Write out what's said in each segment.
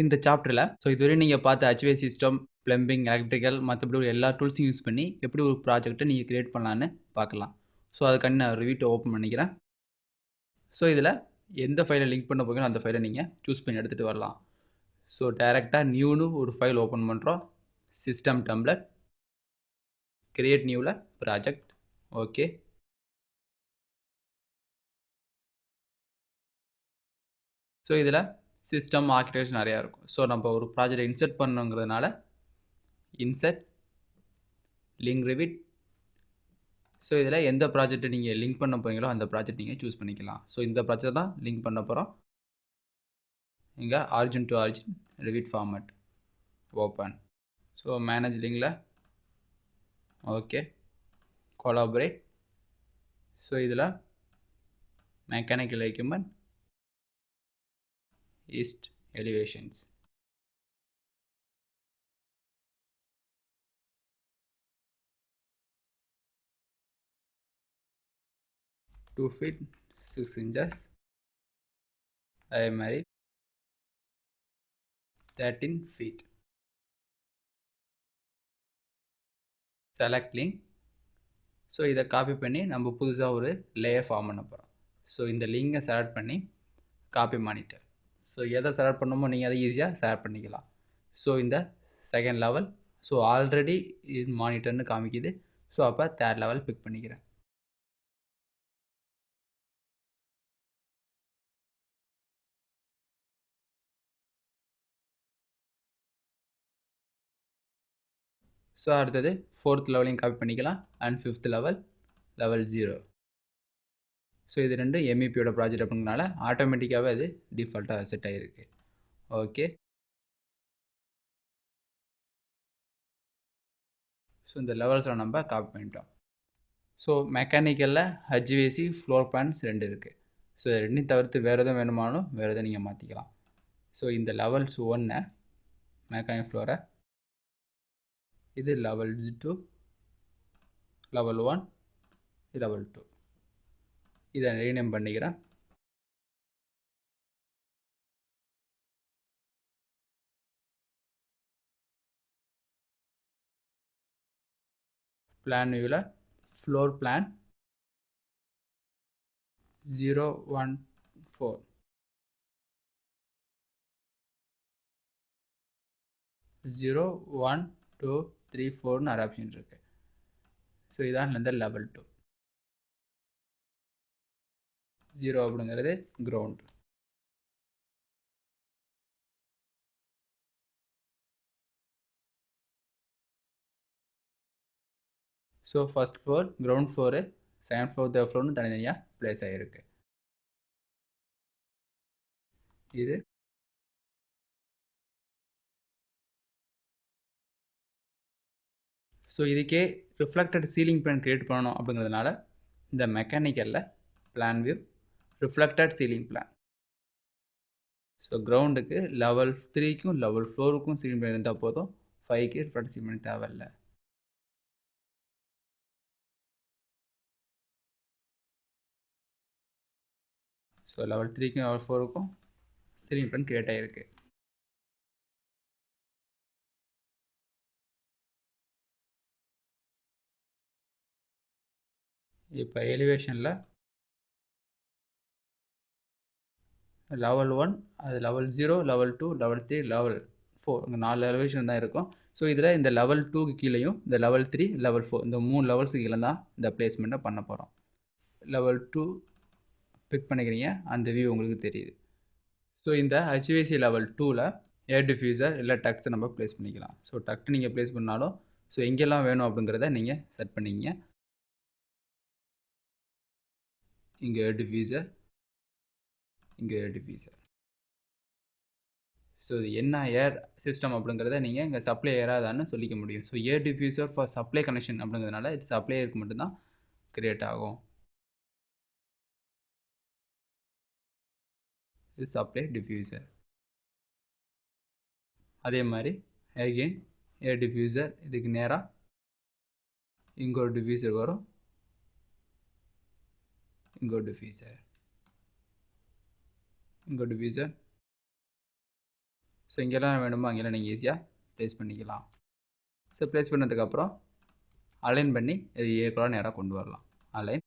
இந்த சாப்டர்ல இதுவரை நீங்க பார்த்த HVAC சிஸ்டம், பிளம்பிங், எலக்ட்ரிக்கல் மத்தபடி எல்லா டூல்ஸையும் யூஸ் பண்ணி எப்படி ஒரு ப்ராஜெக்ட்ட நீங்க கிரியேட் பண்ணலான்னு பார்க்கலாம். அதுக்காண்டி நான் ஒரு வீட்ட ஓப்பன் பண்ணிக்கிறேன். இதுல எந்த ஃபைல லிங்க் பண்ண போறீங்களோ அந்த ஃபைல நீங்க சூஸ் பண்ணி எடுத்துட்டு வரலாம். டைரக்ட்டா நியூன்னு ஒரு ஃபைல் ஓப்பன் பண்றோம். சிஸ்டம் டெம்ப்ளேட், கிரியேட் நியூல ப்ராஜெக்ட், ஓகே. இதுல சிஸ்டம் ஆர்க்கிடெக்சர் நிறைய இருக்கும். நம்ம ஒரு ப்ராஜெக்ட் இன்சர்ட் பண்ணணுங்கிறதுனால இன்சர்ட், லிங்க் ரிவிட். இதுல எந்த ப்ராஜெக்ட் நீங்க லிங்க் பண்ண போறீங்களோ அந்த ப்ராஜெக்ட் நீங்க சூஸ் பண்ணிக்கலாம். இந்த ப்ராஜெக்ட் தான் லிங்க் பண்ண போறோம். இங்க origin to origin Revit format open. Manage லிங்க்ல ஓகே. கொலாபரேட். இதுல mechanical equipment, east elevations. Two feet 6 inches. அதே மாதிரி 13 feet. Select link. இதை காப்பி பண்ணி நம்ம புதுசா ஒரு லேயர் ஃபார்ம் பண்ண போறோம். இந்த லிங்கை செலக்ட் பண்ணி காப்பி மானிட்டர். எதை செலக்ட் பண்ணணுமோ நீங்க அதை ஈஸியா செலக்ட் பண்ணிக்கலாம். இந்த செகண்ட் லெவல் ஆல்ரெடி மானிட்டர்னு காமிக்குது. அப்ப தேர்ட் லெவல் பிக் பண்ணிக்கிறேன். அடுத்தது ஃபோர்த் லெவலையும் காப்பி பண்ணிக்கலாம். And fifth level 0. இது ரெண்டு MEPயோட ப்ராஜெக்ட் அப்படிங்கிறனால ஆட்டோமேட்டிக்காவே அது டிஃபால்ட்டா செட் ஆயிருக்கு. ஓகே. இந்த லெவல்ஸ்ல நம்ம காப்பி பண்ணிட்டோம். மெக்கானிக்கல்ல HVAC ஃப்ளோர் பிளான்ஸ் 2 இருக்கு. இது ரெண்டையும் தவிர்த்து வேற எதுவும் வேணுமானாலும் வேற எதுவும் நீங்க மாத்திக்கலாம். இந்த லெவல்ஸ் 1 மெக்கானிக் ஃப்ளோரை, இது லெவல் 2, லெவல் 1, லெவல் 2. இதை ரீநேம் பண்ணிக்கிறேன். பிளான் வியூல ஃப்ளோர் பிளான் 014. 0, 1, 2, 3, 4 நிறைய ஆப்ஷன் இருக்கு. இதான் இந்த லெவல் 2. 0 அப்படிங்கிறது ground. First floor, ground floor, second floor, third ஃப்ளோர்னு தனித்தனியா பிளேஸ் ஆகிருக்கு. இது இதுக்கே ரிஃப்ளெக்டட் சீலிங் பிளான் கிரியேட் பண்ணணும் அப்படிங்கிறதுனால இந்த மெக்கானிக்கல்ல plan view reflected ceiling plan. கிரவுண்டுக்கு லெவல் 3க்கும் லெவல் 4க்கும் சீலிங் பிளான் இருந்தால் போதும். 5க்கு ரிஃப்ளெக்டட் சீலிங் பிளான் தேவையில்லை. லெவல் 3க்கும் லெவல் 4க்கும் சீலிங் பிளான் கிரியேட் ஆகிருக்கு. இப்போ எலிவேஷனில் லெவல் 1, அது லெவல் 0, லெவல் 2, லெவல் 3, லெவல் 4 இங்கே 4 எலிவேஷன் தான் இருக்கும். இதில் இந்த லெவல் 2க்கு கீழேயும் இந்த லெவல் 3, லெவல் 4 இந்த 3 லெவல்ஸுக்கு கீழே தான் இந்த பிளேஸ்மெண்ட்டை பண்ண போகிறோம். லெவல் 2 பிக் பண்ணிக்கிறீங்க, அந்த வியூ உங்களுக்கு தெரியுது. இந்த HVAC லெவல் 2ல ஏர் டிஃப்யூசர் இல்லை டக்ஸ் நம்ம பிளேஸ் பண்ணிக்கலாம். டக்ட் நீங்கள் பிளேஸ் பண்ணாலும் எங்கெல்லாம் வேணும் அப்படிங்கிறத நீங்கள் செட் பண்ணிங்க. இங்கே ஏர் டிஃப்யூசர், இங்கே ஏர் டிஃப்யூசர். இது என்ன ஏர் சிஸ்டம் அப்படிங்கிறத நீங்கள் இங்கே சப்ளை ஏராதான்னு சொல்லிக்க முடியும். ஏர் டிஃப்யூசர் ஃபார் சப்ளை கனெக்ஷன் அப்படிங்கிறதுனால இது சப்ளையருக்கு மட்டும்தான் கிரியேட் ஆகும். இது சப்ளை டிஃப்யூசர். அதே மாதிரி அகைன் ஏர் டிஃப்யூசர் இதுக்கு நேராக இங்கே ஒரு டிஃப்யூசர் வரும், இங்கே ஒரு டிஃப்யூசர், இங்கே ஒரு டிஃப்யூசர். ஸோ இங்கெல்லாம் வேணுமோ அங்கெல்லாம் நீங்கள் ஈஸியாக ப்ளேஸ் பண்ணிக்கலாம். ஸோ ப்ளேஸ் பண்ணதுக்கப்புறம் அலைன் பண்ணி இது ஈக்குவலாக நேராக கொண்டு வரலாம். அலைன்.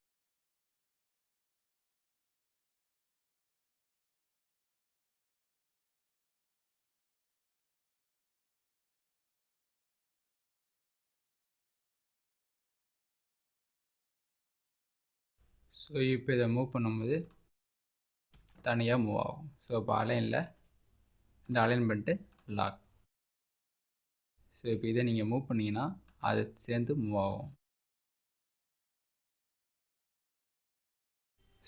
ஸோ இப்போ இதை மூவ் பண்ணும்போது தனியாக மூவ் ஆகும். ஸோ இப்போ அலைனில் இந்த அலைன் பண்ணிட்டு லாக். ஸோ இப்போ இதை நீங்கள் மூவ் பண்ணிங்கன்னா அது சேர்ந்து மூவ் ஆகும்.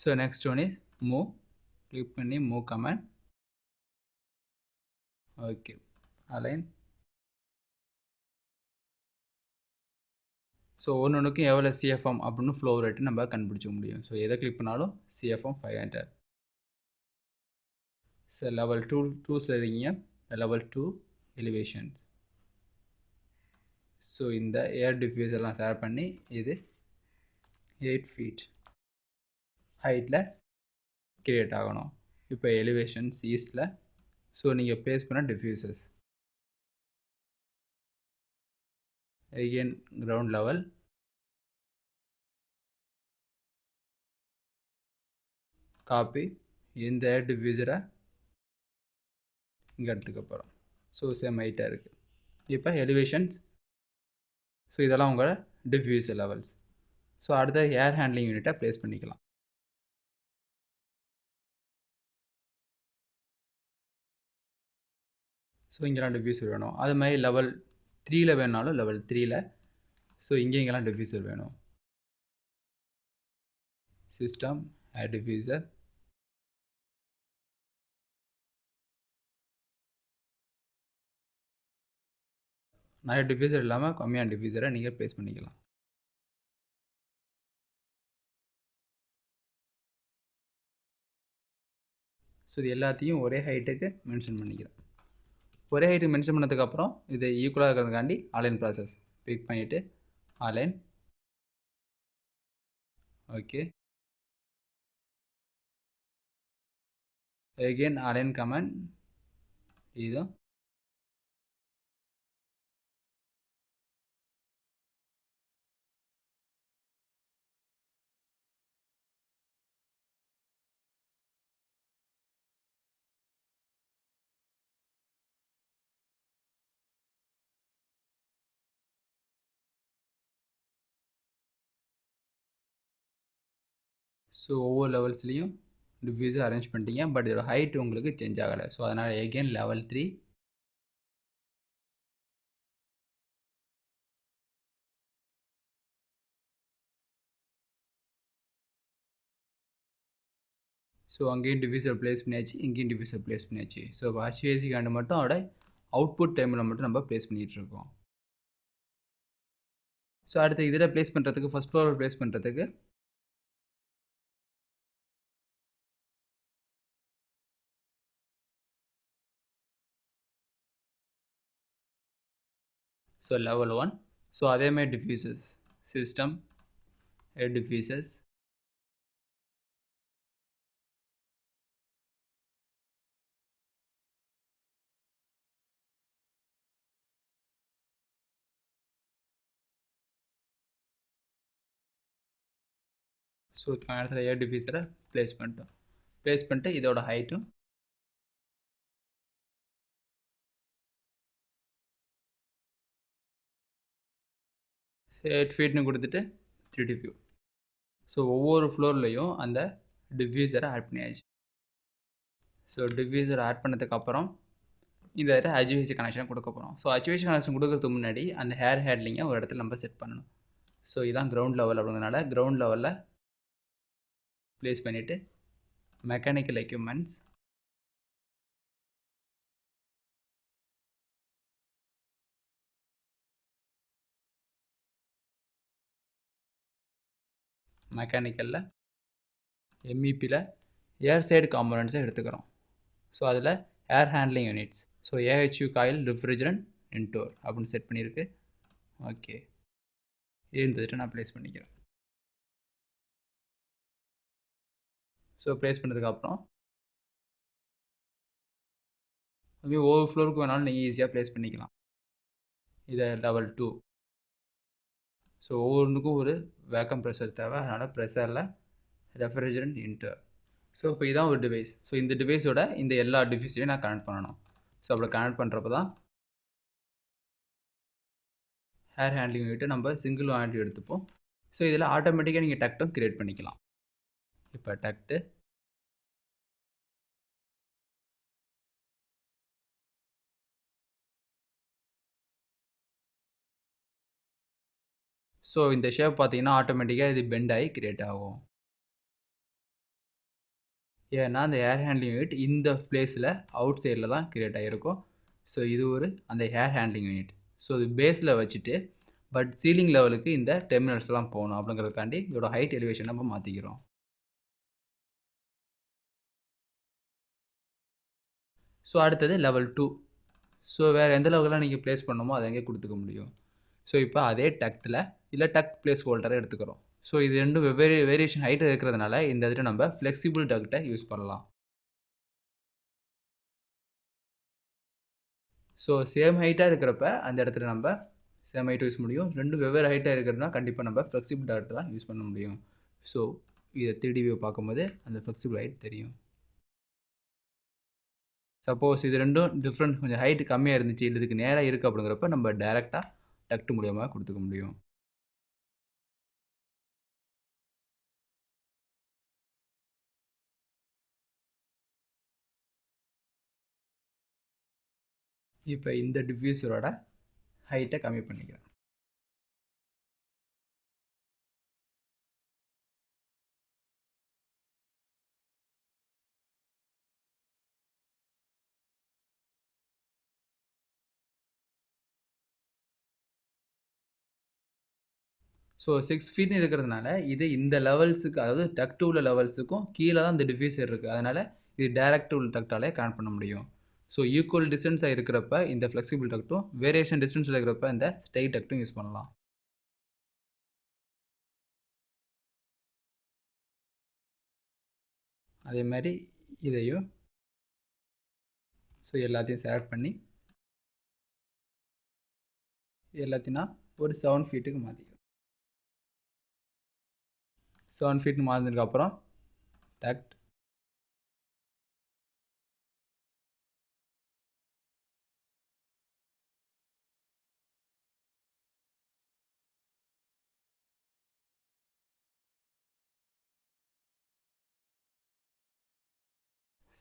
So next one is move. Click பண்ணி move command. Okay, align. So ஒன்றுக்கும் எவ்வளோ சிஎஃப்எம் அப்படின்னு ஃப்ளோ ரேட்டு நம்ம கண்டுபிடிச்சிக்க முடியும். ஸோ எதை கிளிக் பண்ணாலும் சிஎஃப்எம் 500. ஸோ லெவல் 2 சரிங்க. Level 2 elevations. ஸோ இந்த ஏர் டிஃப்யூஸ் எல்லாம் ஷேர் பண்ணி இது 8 feet ஹைட்டில் கிரியேட் ஆகணும். இப்போ எலிவேஷன்ஸ் ஈஸ்டில். ஸோ நீங்கள் ப்ளேஸ் பண்ண diffuses again ground level. Copy இந்த ஏர் டிஃப்யூசரை இங்கே எடுத்துக்க போகிறோம். ஸோ சேம் ஹைட்டாக இருக்குது. இப்போ எலிவேஷன்ஸ். ஸோ இதெல்லாம் உங்களோட டிஃப்யூசர் லெவல்ஸ். ஸோ அடுத்த ஏர் ஹேண்ட்லிங் யூனிட்டை ப்ளேஸ் பண்ணிக்கலாம். ஸோ இங்கெல்லாம் டிஃப்யூசர் வேணும். அது மாதிரி லெவல் 3ல் வேணுனாலும் லெவல் 3ல். ஸோ இங்கெல்லாம் டிஃப்யூசர் வேணும். சிஸ்டம் ஏர் டிஃப்யூசர். நிறைய டிஃப்யூசர் இல்லாமல் கம்மியான டிஃப்யூசரை நீங்கள் ப்ளேஸ் பண்ணிக்கலாம். ஸோ இது எல்லாத்தையும் ஒரே ஹைட்டுக்கு மென்ஷன் பண்ணிக்கிறேன். ஒரே ஹைட்டுக்கு மென்ஷன் பண்ணதுக்கப்புறம் இது ஈக்குவலாக இருக்கிறதுக்காண்டி அலைன் ப்ராசஸ் பிக் பண்ணிவிட்டு align. Okay, again align command இது. ஸோ ஒவ்வொரு லெவல்ஸ்லையும் டிஃப்யூஸை அரேஞ்ச் பண்ணிட்டீங்க. பட் இதோட ஹைட் உங்களுக்கு சேஞ்ச் ஆகலை. ஸோ அதனால் எகெயின் லெவல் 3. ஸோ அங்கேயும் டிஃப்யூசர் ப்ளேஸ் பண்ணியாச்சு, இங்கேயும் டிஃப்யூசர் ப்ளேஸ் பண்ணியாச்சு. ஸோ இப்போ HVAC காண்டு மட்டும் அதோட அவுட்புட் டைமில் மட்டும் நம்ம ப்ளேஸ் பண்ணிகிட்டு இருக்கோம். ஸோ அடுத்து இதில் ப்ளேஸ் பண்ணுறதுக்கு ஃபஸ்ட் ஃப்ளோரில் ப்ளேஸ் பண்ணுறதுக்கு ஸோ லெவல் 1. ஸோ அதேமாதிரி டிஃப்யூசர்ஸ் சிஸ்டம் ஏர் டிஃப்யூசர்ஸ். ஸோ இடத்துல ஏர் டிஃப்யூசரை ப்ளேஸ் பண்ணிட்டோம். ப்ளேஸ் பண்ணிட்டு இதோட ஹைட்டும் 8 feetனு கொடுத்துட்டு 3D view. ஸோ ஒவ்வொரு ஃப்ளோர்லையும் அந்த டிஃப்யூசரை ஆட் பண்ணியாச்சு. ஸோ டிஃப்யூசர் ஆட் பண்ணதுக்கப்புறம் இந்த இடத்துல HVAC கனெக்ஷன் கொடுக்க போகிறோம். ஸோ HVAC கனெக்ஷன் கொடுக்கறதுக்கு முன்னாடி அந்த ஹேர் ஹேண்ட்லிங்கை ஒரு இடத்துல நம்ம செட் பண்ணணும். ஸோ இதான் கிரவுண்ட் லெவல் அப்படிங்கிறதுனால கிரவுண்ட் லெவலில் ப்ளேஸ் பண்ணிவிட்டு மெக்கானிக்கல் எக்யூப்மெண்ட்ஸ், மெக்கானிக்கலில் MEPயில் ஏர் சைடு காம்போனன்ட்ஸை எடுத்துக்கிறோம். ஸோ அதில் ஏர் handling units. So AHU coil refrigerant indoor அப்படின்னு செட் பண்ணியிருக்கு. ஓகே, இருந்துட்டு நான் ப்ளேஸ் பண்ணிக்கிறேன். ஸோ ப்ளேஸ் பண்ணதுக்கப்புறம் அதுவே ஓவர்ஃப்ளோருக்கு வேணாலும் நீங்கள் ஈஸியாக ப்ளேஸ் பண்ணிக்கலாம். இதை லெவல் 2. ஸோ ஒவ்வொன்றுக்கும் ஒரு வேக்கம் ப்ரெஷர் தேவை. அதனால் ப்ரெஷரில் ரெஃப்ரிஜரண்ட் இன்டர். ஸோ இப்போ இதான் ஒரு டிவைஸ். ஸோ இந்த டிவைஸோட இந்த எல்லா டிவைஸையும் நான் கனெக்ட் பண்ணணும். ஸோ அப்படி கனெக்ட் பண்ணுறப்ப தான் ஏர் ஹேண்ட்லிங் யூனிட்டை நம்ம சிங்கிள் வாரண்டி எடுத்துப்போம். ஸோ இதில் ஆட்டோமேட்டிக்காக நீங்கள் டக்டும் கிரியேட் பண்ணிக்கலாம். இப்போ டக்ட்டு ஸோ இந்த ஷேப் பார்த்தீங்கன்னா ஆட்டோமேட்டிக்காக இது பெண்ட் ஆகி கிரியேட் ஆகும். ஏன்னா அந்த ஏர் ஹேண்ட்லிங் யூனிட் இந்த பிளேஸில் அவுட் சைடில் தான் கிரியேட் ஆகிருக்கும். ஸோ இது ஒரு அந்த ஏர் ஹேண்ட்லிங் யூனிட். ஸோ இது பேஸில் வச்சுட்டு பட் சீலிங் லெவலுக்கு இந்த டெர்மினல்ஸ்லாம் போகணும் அப்படிங்கிறதுக்காண்டி இதோட ஹைட் எலிவேஷன் நம்ம மாற்றிக்கிறோம். ஸோ அடுத்தது லெவல் 2. ஸோ வேறு எந்த லெவலில் நீங்கள் ப்ளேஸ் பண்ணணுமோ அதை எங்கே கொடுத்துக்க முடியும். ஸோ இப்போ அதே டக்டில் இல்லை டக் பிளேஸ் ஹோல்டரை எடுத்துக்கிறோம். ஸோ இது ரெண்டும் வெவ்வேறு வேரியேஷன் ஹைட் இருக்கிறதுனால இந்த இதில் நம்ம ஃப்ளெக்சிபிள் டக்டை யூஸ் பண்ணலாம். ஸோ சேம் ஹைட்டாக இருக்கிறப்ப அந்த இடத்துல நம்ம சேம் ஹைட் யூஸ் முடியும். ரெண்டும் வெவ்வேறு ஹைட்டாக இருக்கிறதுனா கண்டிப்பாக நம்ம ஃப்ளெக்சிபிள் டக்ட் தான் யூஸ் பண்ண முடியும். ஸோ இதை 3D வியூ பார்க்கும்போது அந்த ஃப்ளெக்சிபிள் ஹைட் தெரியும். சப்போஸ் இது ரெண்டும் டிஃப்ரெண்ட் கொஞ்சம் ஹைட் கம்மியாக இருந்துச்சு இல்லை இதுக்கு நேராக இருக்குது அப்படிங்கிறப்ப நம்ம டைரெக்டாக டக்ட் மூலியமாக கொடுத்துக்க முடியும். இப்போ இந்த டிஃப்யூசரோட ஹைட்டை கம்மி பண்ணிக்கிறேன். ஸோ 6 ஃபீட்னு இருக்கிறதுனால இது இந்த லெவல்ஸுக்கு அதாவது டக்ட் உள்ள லெவல்ஸுக்கும் கீழே தான் இந்த டிஃப்யூசர் இருக்குது. அதனால் இது டைரக்ட் உள்ள டக்டாலே கனெக்ட் பண்ண முடியும். ஸோ ஈக்குவல் டிஸ்டன்ஸாக இருக்கிறப்ப இந்த ஃப்ளெக்சிபிள் டக்ட்டும் வேரியேஷன் டிஸ்டன்ஸில் இருக்கிறப்ப இந்த ஸ்ட்ரெயிட் டக்ட்டும் யூஸ் பண்ணலாம். அதே மாதிரி இதையும் ஸோ எல்லாத்தையும் செலக்ட் பண்ணி எல்லாத்தையும் நான் ஒரு 7 ஃபீட்டுக்கு மாற்றிக்கிறேன். 7 ஃபீட் மாறினதுக்கப்புறம் டக்ட்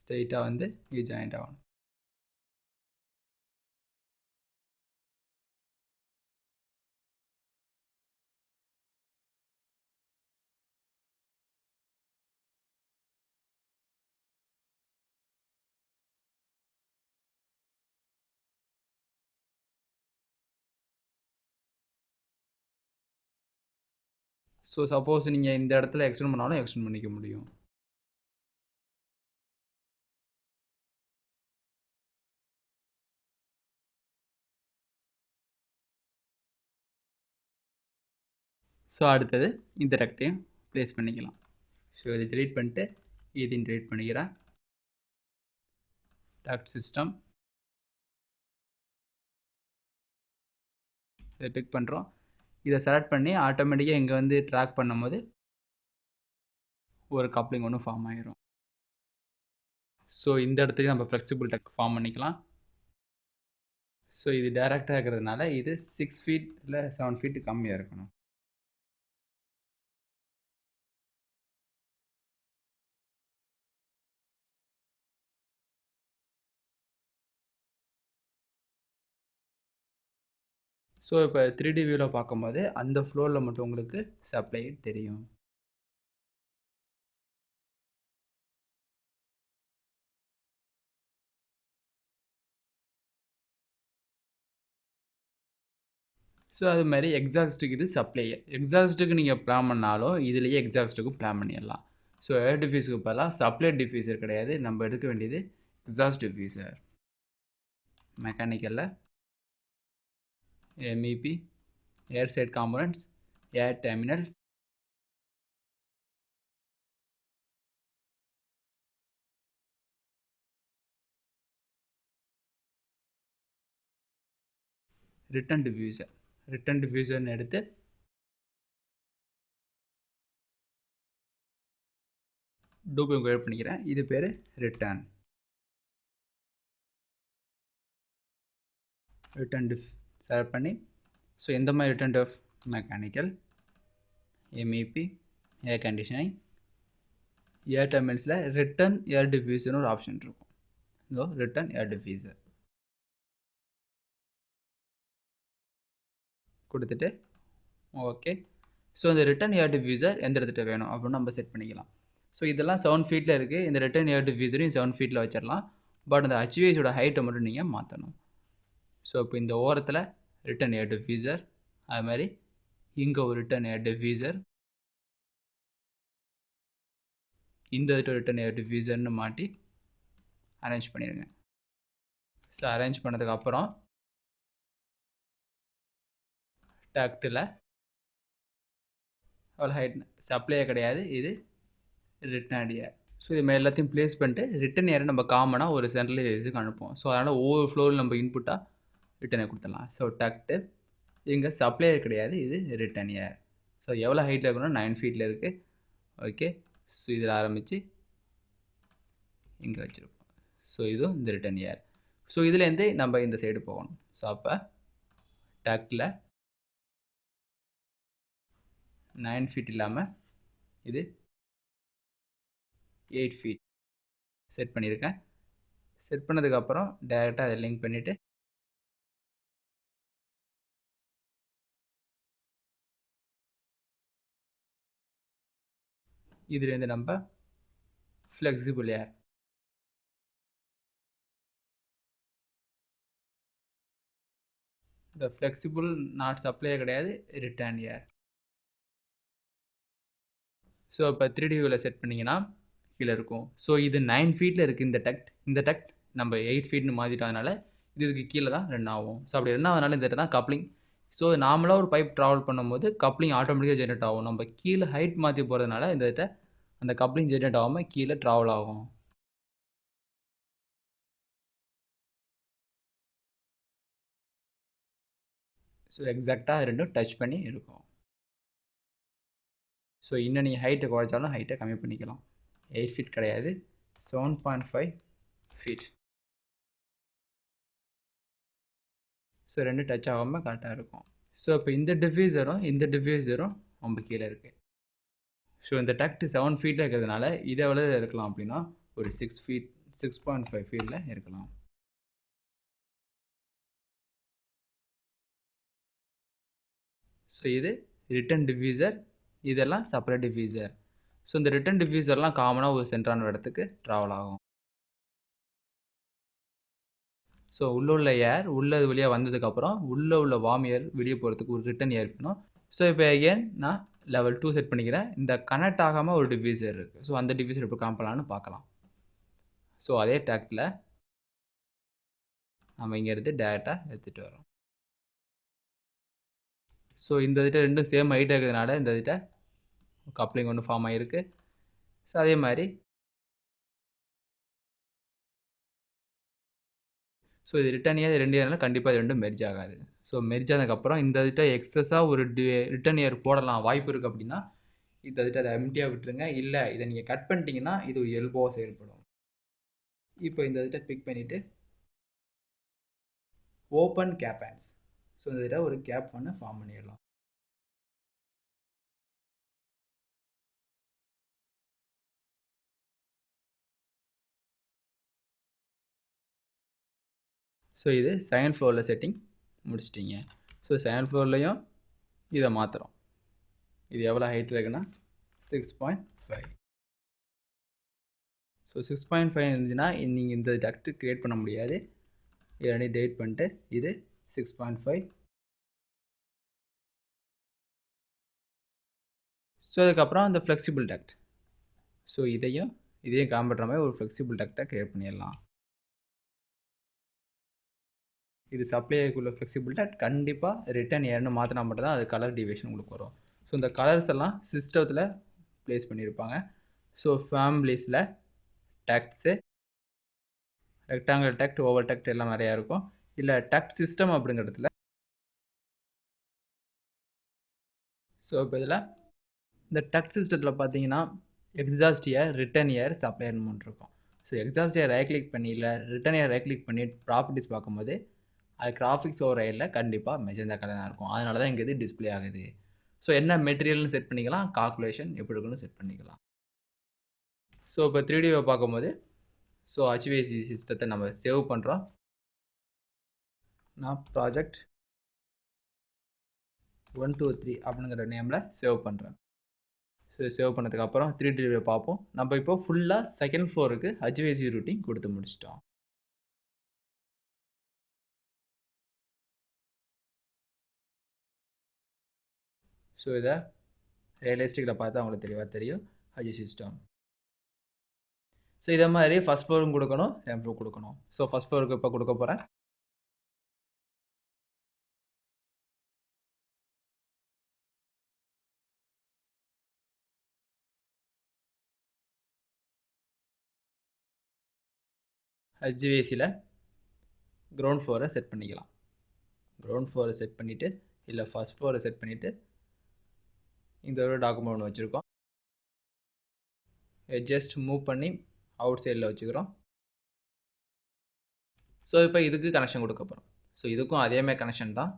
ஸ்ட்ரெயிட்டாக வந்து இங்கே ஜாயிண்ட் ஆகணும். ஸோ சப்போஸ் நீங்கள் இந்த இடத்துல எக்ஸ்டெண்ட் பண்ணாலும் எக்ஸ்டெண்ட் பண்ணிக்க முடியும். ஸோ அடுத்தது இந்த டக்டையும் ப்ளேஸ் பண்ணிக்கலாம். ஸோ இதை டெலீட் பண்ணிட்டு இதையும் டெலீட் பண்ணிக்கிறேன். டக்ட் சிஸ்டம் இதை பிக் பண்ணுறோம். இதை செலக்ட் பண்ணி ஆட்டோமேட்டிக்காக இங்கே வந்து ட்ராக் பண்ணும்போது ஒரு கப்ளிங் ஒன்று ஃபார்ம் ஆகிரும். ஸோ இந்த இடத்துலையும் நம்ம ஃப்ளெக்சிபிள் டக் ஃபார்ம் பண்ணிக்கலாம். ஸோ இது டைரெக்டாக இருக்கிறதுனால இது 6 ஃபீட் இல்லை 7 ஃபீட்டு கம்மியாக இருக்கணும். ஸோ இப்போ 3D வியூவில் பார்க்கும்போது அந்த ஃப்ளோரில் மட்டும் உங்களுக்கு சப்ளை தெரியும். ஸோ அது மாதிரி எக்ஸாஸ்ட்டுக்கு இது சப்ளையர். எக்ஸாஸ்ட்டுக்கு நீங்கள் பிளான் பண்ணாலும் இதுலேயே எக்ஸாஸ்ட்டுக்கும் பிளான் பண்ணிடலாம். ஸோ ஏர் டிஃப்யூஸருக்கு பதிலாக சப்ளை டிஃப்யூசர் கிடையாது, நம்ம எடுக்க வேண்டியது எக்ஸாஸ்ட் டிஃப்யூசர். மெக்கானிக்கலில் MEP ஏர் சைட் காம்போனன்ட்ஸ், ஏர் டெர்மினல்ஸ், ரிட்டன் டிஃப்யூசர்னு எடுத்து டூப்ளிகேட் கிரியேட் பண்ணிக்கிறேன். இது பேர் ரிட்டர்ன் டிஃப் செலக்ட் பண்ணி ஸோ எந்த மாதிரி ரிட்டன் டிஃப் மெக்கானிக்கல் எம்இபி ஏர் கண்டிஷனிங் ஏர் டர்மினல்ஸில் ரிட்டன் ஏர் டிஃப்யூசர்னு ஒரு ஆப்ஷன் இருக்கும். ஸோ ரிட்டன் ஏர் டிஃப்யூசர் கொடுத்துட்டு ஓகே. ஸோ இந்த ரிட்டன் ஏர் டிஃப்யூசர் எந்த இடத்துல வேணும் அப்படின்னு நம்ம செட் பண்ணிக்கலாம். ஸோ இதெல்லாம் 7 ஃபீட்டில் இருக்குது. இந்த ரிட்டன் ஏர் டிஃப்யூசரையும் 7 ஃபீட்டில் வச்சிடலாம். பட் அந்த HVACயோட ஹைட்டை மட்டும் நீங்கள் மாற்றணும். ஸோ இப்போ இந்த ஓரத்தில் ரிட்டன் ஏர் டிஃப்யூசர், அது மாதிரி இங்கே ஒரு ரிட்டன் ஏர் டிஃப்யூசர், இந்த ரிட்டன் ஏர் டிஃப்யூசர்னு மாட்டி அரேஞ்ச் பண்ணிடுங்க. ஸோ அரேஞ்ச் பண்ணதுக்கப்புறம் டக்டில் அவ்வளோ ஹைட் சப்ளையே கிடையாது, இது ரிட்டன் ஏர். ஸோ இது மாதிரி எல்லாத்தையும் ப்ளேஸ் பண்ணிட்டு ரிட்டன் ஏரை நம்ம காமனாக ஒரு சென்ட்ரலைஸுக்கு அனுப்புவோம். ஸோ அதனால் ஒவ்வொரு ஃப்ளோரில் நம்ம இன்புட்டாக ரிட்டன் ஏர் கொடுத்துடலாம். ஸோ டக்டு இங்கே சப்ளையர் கிடையாது, இது ரிட்டன் ஏர். ஸோ எவ்வளோ ஹைட்டில் இருக்கணும் 9 ஃபீட்டில் இருக்குது. ஓகே. ஸோ இதில் ஆரம்பித்து இங்கே வச்சுருப்போம். ஸோ இதுவும் இந்த ரிட்டன் ஏர். ஸோ இதுலேருந்து நம்ம இந்த சைடு போகணும். ஸோ அப்போ டக்கில் 9 ஃபீட் இல்லாமல் இது 8 ஃபீட் செட் பண்ணியிருக்கேன். செட் பண்ணதுக்கப்புறம் டைரெக்டாக அதை லிங்க் பண்ணிவிட்டு இதுலேருந்து நம்ம ஃப்ளெக்சிபிள் ஏர் இந்த ஃப்ளெக்சிபிள் நாட் சப்ளை கிடையாது, ரிட்டர்ன் ஏர். ஸோ இப்போ 3D வியூவில் செட் பண்ணிங்கன்னா கீழே இருக்கும். ஸோ இது 9 ஃபீட்டில் இருக்குது இந்த டக்ட் நம்ம 8 ஃபீட்னு மாற்றிட்டதுனால இதுக்கு கீழே தான் ரன் ஆகும். ஸோ அப்படி ரன் ஆகுதுனால இந்த தான் கப்ளிங். ஸோ நார்மலாக ஒரு பைப் ட்ராவல் பண்ணும்போது கப்ளிங் ஆட்டோமேட்டிக்காக ஜென்ரேட் ஆகும். நம்ம கீழே ஹைட் மாற்றி போகிறதுனால இந்த அந்த கப்ளிங் ஜென்ரேட் ஆகாமல் கீழே ட்ராவல் ஆகும். ஸோ எக்ஸாக்டாக ரெண்டும் டச் பண்ணி இருக்கும். ஸோ இன்னும் நீங்கள் ஹைட்டை குறைச்சாலும் ஹைட்டை கம்மி பண்ணிக்கலாம். 8 ஃபீட் கிடையாது, 7.5 ஃபீட். ஸோ ரெண்டு டச் ஆகாமல் கரெக்டாக இருக்கும். ஸோ இப்போ இந்த டிஃப்யூசரும் ரொம்ப கீழே இருக்குது. ஸோ இந்த டக்ட் 7 ஃபீட்டில் இருக்கிறதுனால இதை எவ்வளோ இருக்கலாம் அப்படின்னா ஒரு 6 ஃபீட் 6.5 ஃபீட்டில் இருக்கலாம். ஸோ இது ரிட்டன் டிஃப்யூசர், இதெல்லாம் செப்பரேட் டிஃப்யூசர். ஸோ இந்த ரிட்டன் டிஃப்யூசர்லாம் காமனாக ஒரு சென்டரான இடத்துக்கு ட்ராவல் ஆகும். ஸோ உள்ள ஏர் உள்ளது வழியாக வந்ததுக்கப்புறம் உள்ள வார்ம் ஏர் வெளியே போகிறதுக்கு ஒரு ரிட்டன் ஏர் இருக்கணும். ஸோ இப்போ அகெயின் நான் லெவல் 2 செட் பண்ணிக்கிறேன். இந்த கனெக்ட் ஆகாமல் ஒரு டிஃப்யூசர் இருக்குது. ஸோ அந்த டிஃப்யூசர் இப்போ காம்பலான்னு பார்க்கலாம். ஸோ அதே டேக்டில் நம்ம இங்கேருந்து டேரெக்டாக எடுத்துகிட்டு வரோம். ஸோ இந்த ரெண்டும் சேம் ஹைட்டாக இருக்கிறதுனால இந்த கப்ளிங் ஒன்று ஃபார்ம் ஆகிருக்கு. ஸோ அதே மாதிரி ஸோ இது ரிட்டன் ஏர் ரெண்டு ஏர்னால கண்டிப்பாக இது ரெண்டும் மெர்ஜ் ஆகாது. ஸோ மெர்ஜ் ஆனதுக்கப்புறம் இந்த எக்ஸஸாக ஒரு ரிட்டன் ஏர் போடலாம் வாய்ப்பு இருக்குது அப்படின்னா அதை எம்டியாக விட்டுருங்க. இல்லை இதை நீங்கள் கட் பண்ணிட்டீங்கன்னா இது ஒரு எல்போவாக செயல்படும். இப்போ இந்த பிக் பண்ணிவிட்டு ஓப்பன் கேப் ஹேண்ட்ஸ். ஸோ இந்த ஒரு கேப் ஒன்று ஃபார்ம் பண்ணிடலாம். ஸோ இது செகண்ட் ஃப்ளோரில் செட்டிங் முடிச்சிட்டிங்க. ஸோ செகண்ட் ஃப்ளோர்லேயும் இதை மாற்றுறோம். இது எவ்வளோ ஹைட்டில் இருக்குன்னா 6.5. ஸோ 6.5 இருந்துச்சுன்னா நீங்கள் இந்த டக்ட் க்ரியேட் பண்ண முடியாது. இதை டேட் பண்ணிட்டு இது 6.5. ஸோ அதுக்கப்புறம் அந்த ஃப்ளெக்சிபிள் டக்ட். ஸோ இதையும் காம்பேர் மாதிரி ஒரு ஃப்ளெக்சிபிள் டக்டை க்ரியேட் பண்ணிடலாம். இது சப்ளைக்குள்ள ஃப்ளெக்சிபிள் டக்ட் கண்டிப்பாக ரிட்டன் ஏர்னு மாற்றினா மட்டும் தான் அது கலர் டிவியேஷன் உங்களுக்கு வரும். ஸோ இந்த கலர்ஸ் எல்லாம் சிஸ்டத்தில் ப்ளேஸ் பண்ணியிருப்பாங்க. ஸோ ஃபேமிலிஸில் ducts rectangular duct oval duct எல்லாம் நிறையா இருக்கும். இல்லை டக்ட் சிஸ்டம் அப்படிங்கிறதுல ஸோ இப்போ இதில் இந்த டக் சிஸ்டத்தில் பார்த்தீங்கன்னா exhaust air return air supply air மூணு இருக்கும். So exhaust air right click பண்ணி இல்லை ரிட்டன் இயர் ரைட் கிளிக் பண்ணி ப்ராப்பர்ட்டிஸ் பார்க்கும்போது அது கிராஃபிக்ஸ் ஓவர் ஐயில் கண்டிப்பாக மெஜந்தா கலர் தான் இருக்கும். அதனால தான் இங்கே இது டிஸ்பிளே ஆகுது. ஸோ என்ன மெட்டீரியல்னு செட் பண்ணிக்கலாம், கால்குலேஷன் எப்படி இருக்குன்னு செட் பண்ணிக்கலாம். ஸோ இப்போ 3Dவை பார்க்கும்போது ஸோ HVAC சிஸ்டத்தை நம்ம சேவ் பண்ணுறோம். நான் ப்ராஜெக்ட் 123 அப்படிங்கிற நேமில் சேவ் பண்ணுறேன். ஸோ சேவ் பண்ணதுக்கப்புறம் 3Dவை பார்ப்போம். நம்ம இப்போ ஃபுல்லாக செகண்ட் ஃப்ளோருக்கு HVAC ரூட்டிங் கொடுத்து முடிச்சிட்டோம். ஸோ இதை ரியலிஸ்டிக்கில் பார்த்தா அவங்களுக்கு தெளிவாக தெரியும் HVAC சிஸ்டம். ஸோ இதே மாதிரி ஃபஸ்ட் ஃப்ளோரும் கொடுக்கணும், செகண்ட் ஃப்ளோர் கொடுக்கணும். ஸோ ஃபஸ்ட் ஃப்ளோருக்கு இப்போ கொடுக்க போகிறேன். HVACயில் கிரவுண்ட் ஃப்ளோரை செட் பண்ணிக்கலாம். கிரவுண்ட் ஃப்ளோரை செட் பண்ணிவிட்டு இல்லை ஃபஸ்ட் ஃப்ளோரை செட் பண்ணிவிட்டு இந்த ஒரு டாக்குமெண்ட் ஒன்று வச்சுருக்கோம். ஜஸ்ட் மூவ் பண்ணி அவுட் சைடில் வச்சுக்கிறோம். ஸோ இப்போ இதுக்கு கனெக்ஷன் கொடுக்க போகிறோம். ஸோ இதுக்கும் அதேமாதிரி கனெக்ஷன் தான்.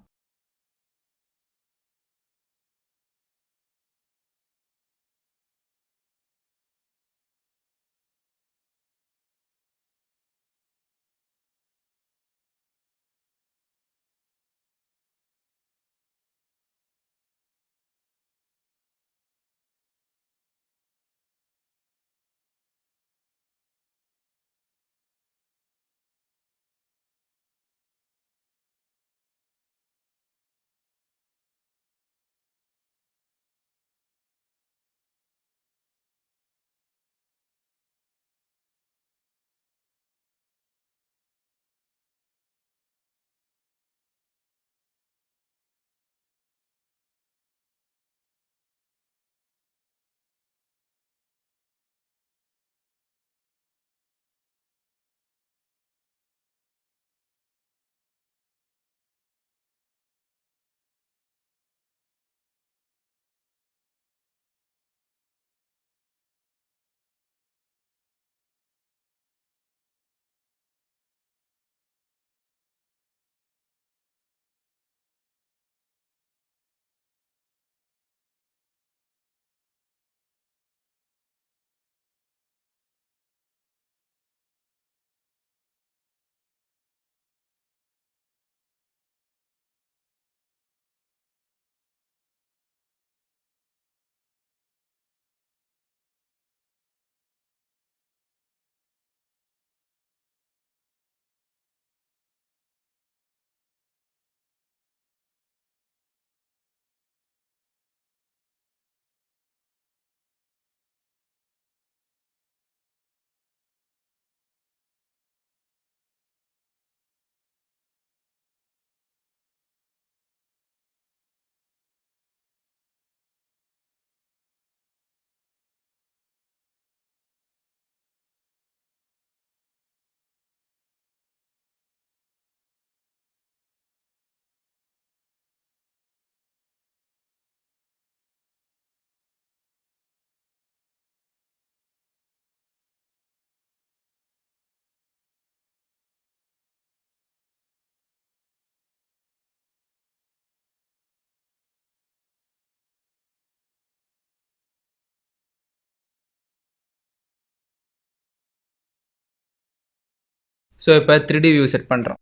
ஸோ இப்போ 3D வியூ செட் பண்ணுறோம்.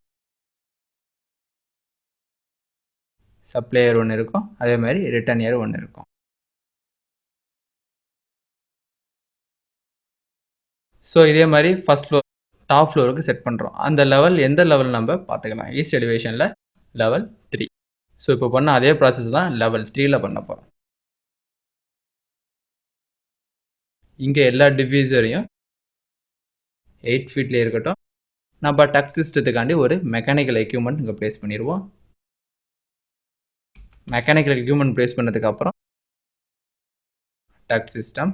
சப்ளையர் ஒன்று இருக்கும், அதே மாதிரி ரிட்டன் இயர் ஒன்று இருக்கும். ஸோ இதே மாதிரி ஃபஸ்ட் ஃப்ளோர் டாப் ஃப்ளோருக்கு செட் பண்ணுறோம். அந்த லெவல் எந்த லெவல் நம்ம பார்த்துக்கலாம். East எலிவேஷனில் level 3. ஸோ இப்போ பண்ண அதே ப்ராசஸ் தான் லெவல் 3ல் பண்ண போகிறோம். இங்கே எல்லா டிஃப்யூசரையும் 8 ஃபீட்லேயே இருக்கட்டும். நம்ம டக் சிஸ்டத்துக்காண்டி ஒரு மெக்கானிக்கல் எக்யூப்மெண்ட் இங்கே ப்ளேஸ் பண்ணிடுவோம். மெக்கானிக்கல் எக்யூப்மெண்ட் ப்ளேஸ் பண்ணதுக்கப்புறம் டக் சிஸ்டம்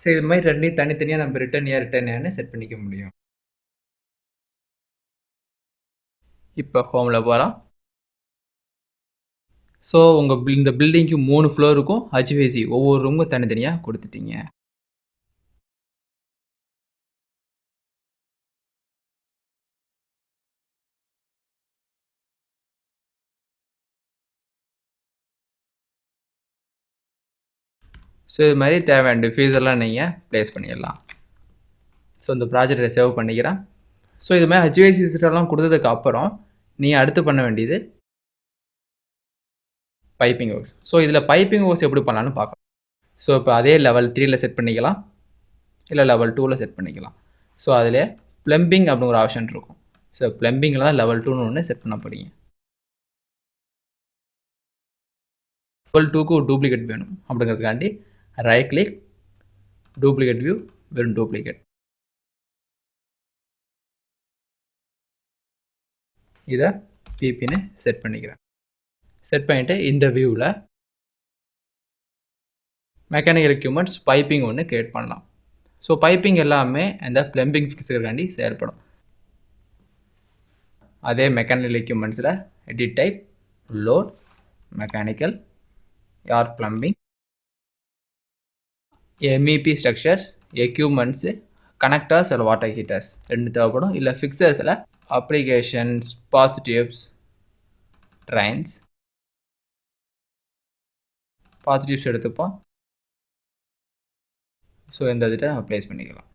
ஸோ இது மாதிரி ரெண்டையும் தனித்தனியாக நம்ம ரிட்டர்ன் செட் பண்ணிக்க முடியும். இப்போ ஹோமில் போகிறோம். ஸோ இந்த பில்டிங்க்கு 3 ஃப்ளோர் இருக்கும். HVAC ஒவ்வொரு ரூமும் தனித்தனியாக கொடுத்துட்டீங்க. ஸோ இது மாதிரி தேவையான டிஃப்யூசர்லாம் நீங்கள் ப்ளேஸ் பண்ணிடலாம். ஸோ இந்த ப்ராஜெக்டை சேவ் பண்ணிக்கிறேன். ஸோ இது மாதிரி HVAC சிஸ்டம்லாம் கொடுத்ததுக்கு அப்புறம் நீங்கள் அடுத்து பண்ண வேண்டியது பைப்பிங் ஒர்க்ஸ். ஸோ இதில் பைப்பிங் ஒர்க்ஸ் எப்படி பண்ணலான்னு பார்க்கலாம். ஸோ இப்போ அதே லெவல் 3ல் செட் பண்ணிக்கலாம், இல்லை லெவல் 2ல் செட் பண்ணிக்கலாம். ஸோ அதில் ப்ளம்பிங் அப்படிங்கிற ஆப்ஷன் இருக்கும். ஸோ ப்ளம்பிங்கில் தான் லெவல் 2ன்னு ஒன்று செட் பண்ண போகிறீங்க. லெவல் 2க்கு ஒரு டூப்ளிகேட் வேணும் அப்படிங்கிறதுக்காண்டி ரைட் கிளிக், டூப்ளிகேட் வியூ, வெறும் டூப்ளிகேட். இதை பிபின்னு செட் பண்ணிக்கிறேன். செட் பண்ணிவிட்டு இந்த வியூவில் மெக்கானிக்கல் எக்யூப்மெண்ட்ஸ் பைப்பிங் ஒன்று கிரியேட் பண்ணலாம். ஸோ பைப்பிங் எல்லாமே இந்த ப்ளம்பிங் ஃபிக்ஸருக்காண்டி செயல்படும். அதே மெக்கானிக்கல் எக்யூப்மெண்ட்ஸில் எடிட் டைப், லோட், மெக்கானிக்கல், யார் plumbing, MEP structures, equipments, connectors இல்லை வாட்டர் ஹீட்டர்ஸ் 2 தேவைப்படும். இல்லை ஃபிக்சர்ஸில் applications, bath tubes, drains, bath tubes எடுத்துப்போம். ஸோ இந்த இதில் நம்ம ப்ளேஸ் பண்ணிக்கலாம்.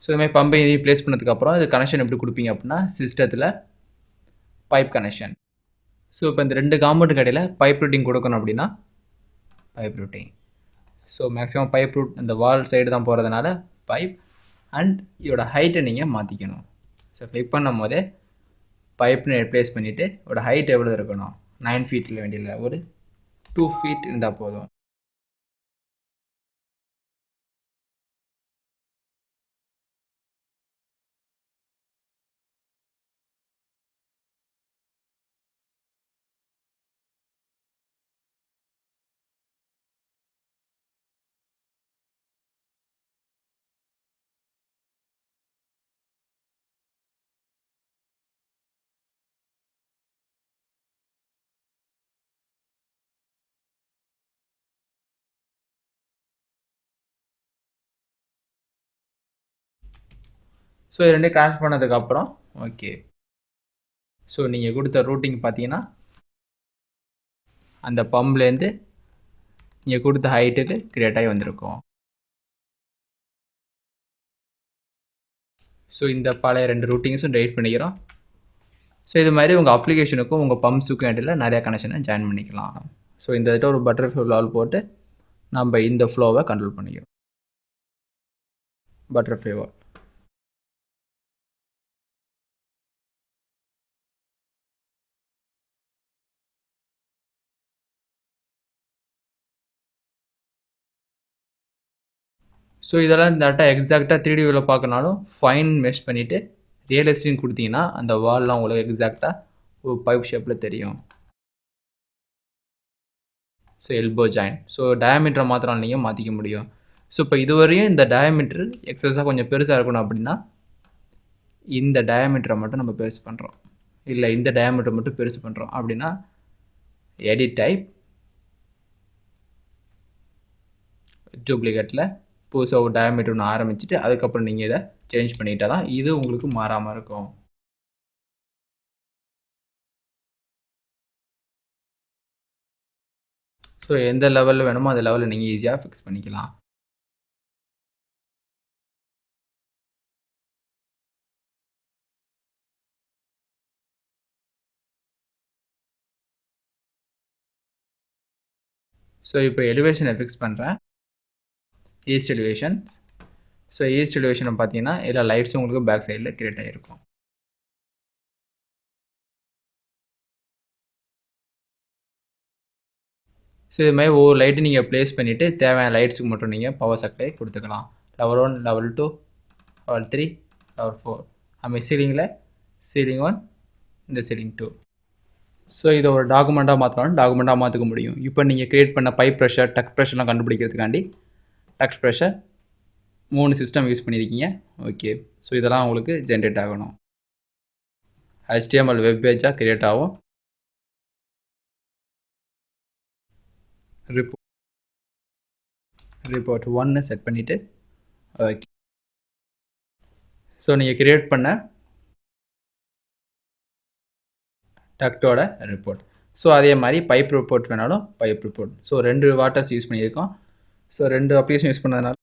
ஸோ இதுமாதிரி பம்பை இதையும் ப்ளேஸ் பண்ணதுக்கப்புறம் இது கனெக்ஷன் எப்படி கொடுப்பீங்க அப்படின்னா சிஸ்டத்தில் பைப் கனெக்ஷன். ஸோ இப்போ இந்த 2 காம்பவுண்டுக்கு இடையில் பைப் ரூட்டிங் கொடுக்கணும் அப்படின்னா pipe routing. So maximum pipe route இந்த வால் சைடு தான் போகிறதுனால பைப் அண்ட் இதோட ஹைட்டை நீங்கள் மாற்றிக்கணும். ஸோ கிளிக் பண்ணும் போதே பைப்னு ப்ளேஸ் பண்ணிவிட்டு இதோட ஹைட் எவ்வளோ இருக்கணும், 9 ஃபீட்டில் வேண்டியதில்லை, ஒரு 2 ஃபீட் இருந்தால் போதும். ஸோ இது 2 கிராஷ் பண்ணதுக்கப்புறம் ஓகே. ஸோ நீங்கள் கொடுத்த ரூட்டிங் பார்த்தீங்கன்னா அந்த பம்ப்லேருந்து நீங்கள் கொடுத்த ஹைட்டுக்கு கிரியேட் ஆகி வந்திருக்கும். ஸோ இந்த பழைய 2 ரூட்டிங்ஸும் டெலிட் பண்ணிக்கிறோம். ஸோ இது மாதிரி உங்கள் அப்ளிகேஷனுக்கும் உங்கள் பம்ப்ஸுக்கும் இடையில் நிறையா கனெக்ஷனை ஜாயின் பண்ணிக்கலாம். ஸோ இந்த இதில் ஒரு பட்டர்ஃப்ளை வால் போட்டு நம்ம இந்த ஃப்ளோவை கண்ட்ரோல் பண்ணிக்கிறோம். பட்டர்ஃப்ளை வால். ஸோ இதெல்லாம் டேட்டா எக்ஸாக்டாக 3D வியூவில் பார்க்கனாலும் ஃபைன் மெஷ் பண்ணிவிட்டு ரியலிஸ்டின்னு கொடுத்தீங்கன்னா அந்த வால்லாம் உங்களுக்கு எக்ஸாக்டாக ஒரு பைப் ஷேப்பில் தெரியும். So elbow join. ஸோ டயாமீட்டரை மாத்திரம் நீங்கள் மாற்றிக்க முடியும். ஸோ இப்போ இதுவரையும் இந்த டயாமீட்டர் எக்ஸஸாக கொஞ்சம் பெருசாக இருக்கணும் அப்படின்னா இந்த டயாமீட்டரை மட்டும் நம்ம பெருசு பண்ணுறோம், இல்லை இந்த டயாமீட்டர் மட்டும் பெருசு பண்ணுறோம் அப்படின்னா எடிட் டைப், டூப்ளிகேட்டில் புதுசாக ஒரு டயாமீட்டர் ஒன்று ஆரம்பிச்சுட்டு அதுக்கப்புறம் நீங்கள் இதை சேஞ்ச் பண்ணிட்டா தான் இது உங்களுக்கு மாறாமல் இருக்கும். ஸோ எந்த லெவலில் வேணுமோ அந்த லெவலில் நீங்கள் ஈஸியாக ஃபிக்ஸ் பண்ணிக்கலாம். ஸோ இப்போ எலிவேஷனை ஃபிக்ஸ் பண்ணுறேன். East elevation. ஸோ ஈஸ்ட் எலிவேஷனை பார்த்தீங்கன்னா எல்லா லைட்ஸும் உங்களுக்கு பேக் சைடில் கிரியேட் ஆகிருக்கும். ஸோ இது மாதிரி ஒவ்வொரு லைட்டு நீங்கள் ப்ளேஸ் பண்ணிவிட்டு தேவையான லைட்ஸுக்கு மட்டும் நீங்கள் பவர் சப்ளை கொடுத்துக்கலாம். Level 1, level 2, level 3, level 4. நம்ம சீலிங்கில் சீலிங் 1, இந்த சீலிங் 2. ஸோ இதை ஒரு டாக்குமெண்ட்டாக மாற்றினாலும் டாக்குமெண்ட்டாக மாற்றிக்க முடியும். இப்போ நீங்கள் கிரியேட் பண்ண பைப் ப்ரெஷர், டக் ப்ரெஷர்லாம் கண்டுபிடிக்கிறதுக்காண்டி டக் ப்ரெஷர் 3 சிஸ்டம் யூஸ் பண்ணியிருக்கீங்க. ஓகே, ஸோ இதெல்லாம் உங்களுக்கு ஜென்ரேட் ஆகணும். HTML வெப் பேஜாக கிரியேட் ஆகும். ரிப்போர்ட் 1 செட் பண்ணிவிட்டு ஓகே. ஸோ நீங்கள் கிரியேட் பண்ண டக்டோட ரிப்போர்ட். ஸோ அதே மாதிரி பைப் ரிப்போர்ட் வேணாலும் pipe report. So 2 waters use பண்ணியிருக்கோம். ஸோ 2 அப்ளிகேஷன் யூஸ் பண்ணதுனால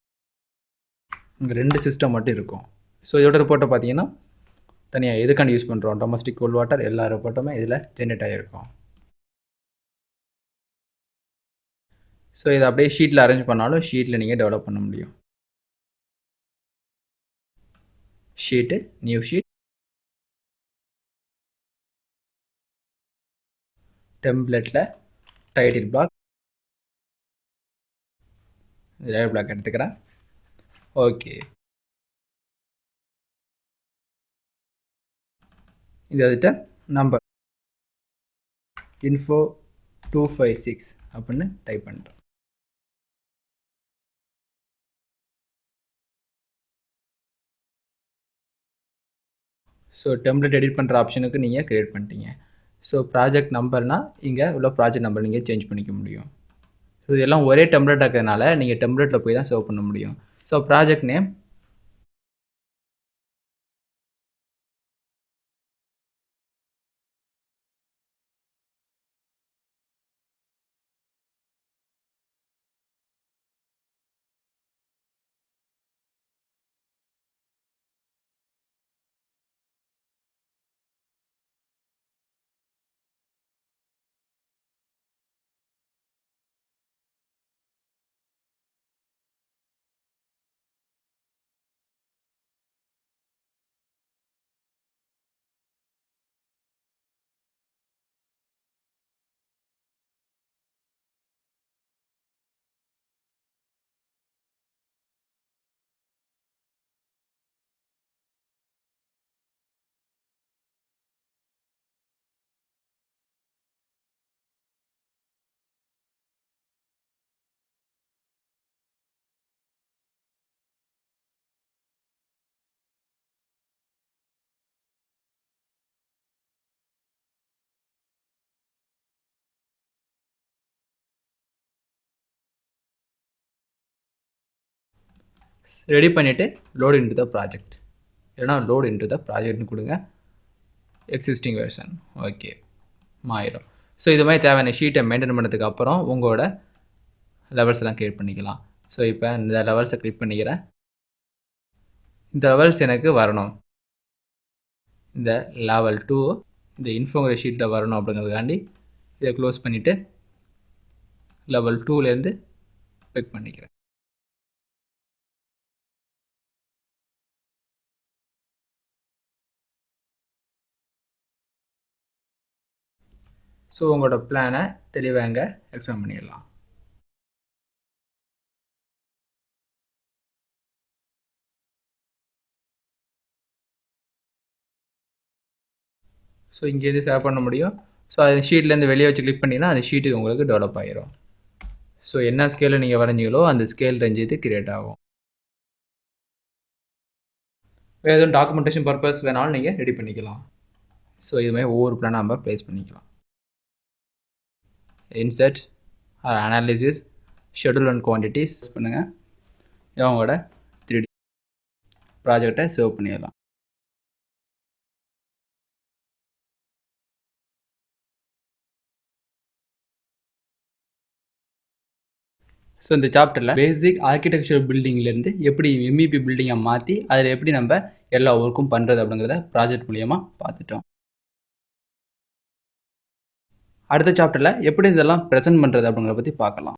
இங்கே 2 சிஸ்டம் மட்டும் இருக்கும். ஸோ இதோட ரிப்போர்ட்டை பார்த்தீங்கன்னா தனியாக எதுக்காண்டி யூஸ் பண்ணுறோம், டொமஸ்டிக் கோல்ட் வாட்டர் எல்லா ரிப்போர்ட்டுமே இதில் ஜென்ரேட் ஆகிருக்கும். ஸோ இதை அப்படியே ஷீட்டில் அரேஞ்ச் பண்ணாலும் ஷீட்டில் நீங்கள் டெவலப் பண்ண முடியும். ஷீட்டு, நியூ ஷீட், டெம்ப்ளேட்டில் டைட்டில் பிளாக், லேயர் பிளாக் எடுத்துக்கிறேன். ஓகே, இது வந்துட்டு நம்பர் info 256 அப்படின்னு டைப் பண்ணுறேன். ஸோ டெம்ப்ளேட் எடிட் பண்ணுற ஆப்ஷனுக்கு நீங்கள் கிரியேட் பண்ணிட்டீங்க. ஸோ ப்ராஜெக்ட் நம்பர்னால் இங்கே உள்ள ப்ராஜெக்ட் நம்பர் நீங்கள் சேஞ்ச் பண்ணிக்க முடியும். ஸோ இதெல்லாம் ஒரே டெம்ப்ளேட் இருக்கிறதுனால நீங்கள் டெம்ப்ளேட்டில் போய் தான் சேவ் பண்ண முடியும். ஸோ ப்ராஜெக்ட் நேம் ரெடி பண்ணிவிட்டு லோட் இன்டு த ப்ராஜெக்ட், இல்லைனா லோட் இன்டு த ப்ராஜெக்ட்னு கொடுங்க. எக்ஸிஸ்டிங் வெர்ஷன் ஓகே மாறிடும். ஸோ இது மாதிரி தேவையான ஷீட்டை மெயின்டைன் பண்ணதுக்கு அப்புறம் உங்களோட லெவல்ஸ் எல்லாம் கிரியேட் பண்ணிக்கலாம். ஸோ இப்போ இந்த லெவல்ஸை கிளிக் பண்ணிக்கிறேன். இந்த லெவல்ஸ் எனக்கு வரணும், இந்த லெவல் 2 இந்த இன்ஃபோங்கிற ஷீட்டில் வரணும் அப்படிங்கிறதுக்காண்டி இதை க்ளோஸ் பண்ணிவிட்டு லெவல் 2லேருந்து பிக் பண்ணிக்கிறேன். ஸோ உங்களோட பிளானை தெளிவாக இங்கே எக்ஸ்பிளைன் பண்ணிடலாம். ஸோ இங்கேருந்து சேவ் பண்ண முடியும். ஸோ அது ஷீட்லேருந்து வெளியே வச்சு கிளிக் பண்ணிங்கன்னா அந்த ஷீட்டுக்கு உங்களுக்கு டெவலப் ஆகிரும். ஸோ என்ன ஸ்கேலில் நீங்கள் வரைஞ்சிங்களோ அந்த ஸ்கேல் ரேஞ்ச் இது கிரியேட் ஆகும். வேறு எதுவும் டாக்குமெண்டேஷன் பர்பஸ் வேணாலும் நீங்கள் ரெடி பண்ணிக்கலாம். ஸோ இதுமாதிரி ஒவ்வொரு பிளானை நம்ம ப்ளேஸ் பண்ணிக்கலாம். Insert or analysis schedule and quantities பண்ணுங்கள். இவங்களோட 3D ப்ராஜெக்டை சேவ் பண்ணிடலாம். ஸோ இந்த சாப்டரில் பேசிக் ஆர்கிடெக்சர் பில்டிங்லேருந்து எப்படி MEP பில்டிங்கை மாற்றி அதில் எப்படி நம்ம எல்லா ஒர்க்கும் பண்ணுறது அப்படிங்கிறத ப்ராஜெக்ட் மூலியமாக பார்த்துட்டோம். அடுத்த சாப்டரில் எப்படி இதெல்லாம் ப்ரெசென்ட் பண்ணுறது அப்படிங்கிறத பற்றி பார்க்கலாம்.